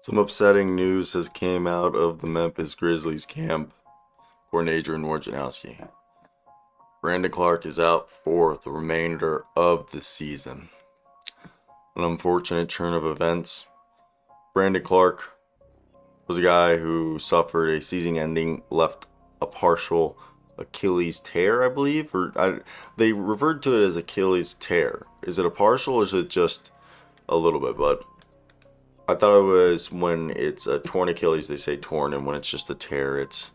Some upsetting news has came out of the Memphis Grizzlies camp, according to Adrian Wojnarowski. Brandon Clarke is out for the remainder of the season. An unfortunate turn of events. Brandon Clarke was a guy who suffered a season-ending a partial Achilles tear, I believe, they referred to it as Achilles tear. Is it a partial or is it just a little bit? But I thought it was when it's a torn Achilles, they say torn, and when it's just a tear, it's.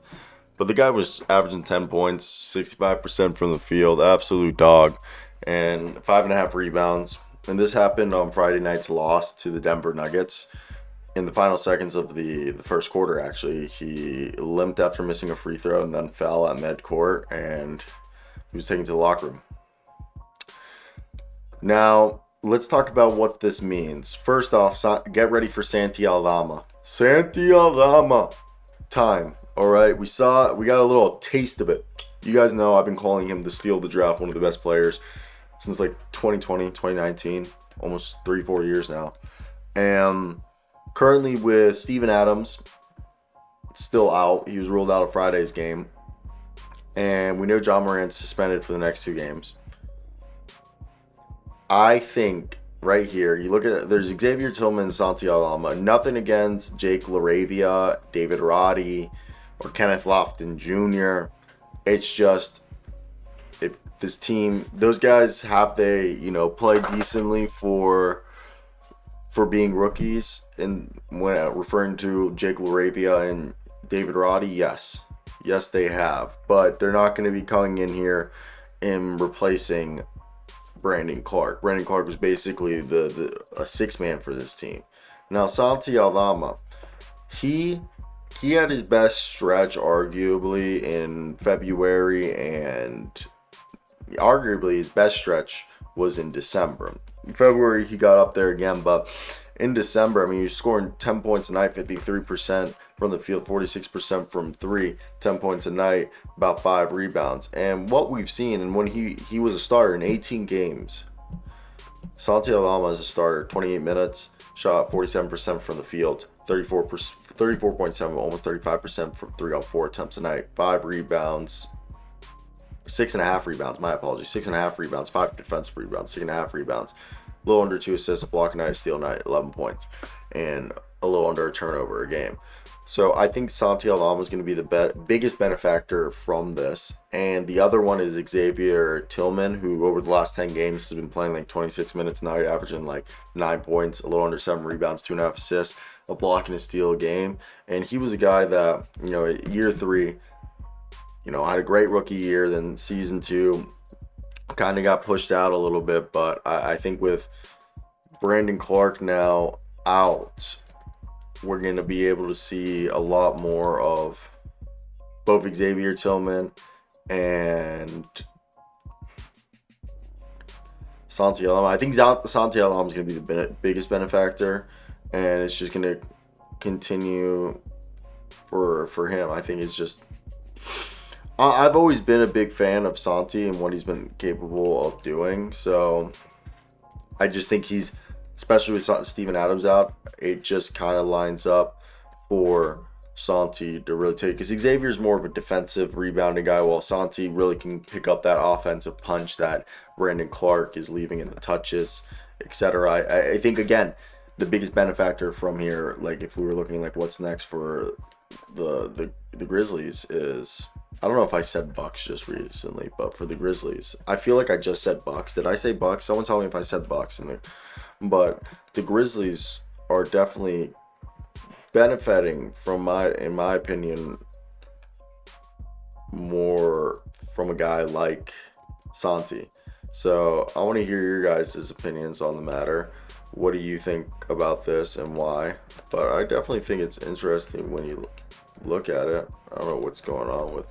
But the guy was averaging 10 points, 65% from the field, absolute dog, and 5.5 rebounds. And this happened on Friday night's loss to the Denver Nuggets. In the final seconds of the first quarter, actually, he limped after missing a free throw and then fell at midcourt, and he was taken to the locker room. Now, let's talk about what this means. First off, get ready for Santi Aldama. Santi Aldama time. All right, we got a little taste of it. You guys know I've been calling him the steal of the draft, one of the best players since like 2020, 2019, almost 3-4 years now. And currently with Steven Adams still out. He was ruled out of Friday's game. And we know John Morant's suspended for the next 2 games. I think right here, you look at there's Xavier Tillman and Santi Aldama. Nothing against Jake LaRavia, David Roddy, or Kenneth Lofton Jr. It's just if this team, those guys have played decently for being rookies. And when referring to Jake LaRavia and David Roddy, yes, they have, but they're not going to be coming in here and replacing Brandon Clarke. Brandon Clarke was basically a 6-man for this team. Now Santi Aldama, he had his best stretch arguably in February, and arguably his best stretch was in December. In February he got up there again, but in December, I mean, he was scoring 10 points a night, 53% from the field, 46% from 3, 10 points a night, about 5 rebounds. And what we've seen, and when he was a starter in 18 games, Santi Aldama as a starter, 28 minutes, shot 47% from the field, 34.7, almost 35% from 3 on 4 attempts a night, 5 rebounds, 6.5 rebounds, my apologies, 6.5 rebounds, 5 defensive rebounds, 6.5 rebounds. A little under 2 assists, a block a night, a steal a night, 11 points, and a little under a turnover a game. So I think Santi Aldama is going to be the biggest benefactor from this. And the other one is Xavier Tillman, who over the last 10 games has been playing like 26 minutes a night, averaging like 9 points, a little under 7 rebounds, 2.5 assists, a block and a steal a game. And he was a guy that, year 3, had a great rookie year. Then season 2, kind of got pushed out a little bit, but I think with Brandon Clarke now out, we're going to be able to see a lot more of both Xavier Tillman and Santi Aldama. I think Santi Aldama is going to be the biggest benefactor, and it's just going to continue for him. I think it's just... I've always been a big fan of Santi and what he's been capable of doing. So I just think he's, especially with Steven Adams out, it just kind of lines up for Santi to really take. Because Xavier's more of a defensive rebounding guy, while Santi really can pick up that offensive punch that Brandon Clarke is leaving in the touches, etc. I think, again, the biggest benefactor from here, like if we were looking like what's next for the Grizzlies, is... I don't know if I said Bucks just recently, but for the Grizzlies, I feel like I just said Bucks. Did I say Bucks? Someone tell me if I said Bucks but the Grizzlies are definitely benefiting from in my opinion, more from a guy like Santi. So I want to hear your guys' opinions on the matter. What do you think about this and why? But I definitely think it's interesting when you look at it. I don't know what's going on with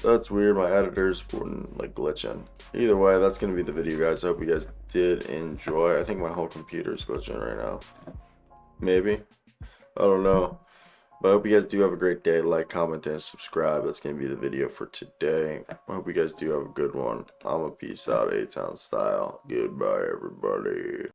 that's weird. My editors wouldn't glitching. Either way, that's going to be the video, guys. I hope you guys did enjoy. I think my whole computer's glitching right now. Maybe. I don't know. But I hope you guys do have a great day. Like, comment, and subscribe. That's going to be the video for today. I hope you guys do have a good one. I'm a peace out, A-Town style. Goodbye, everybody.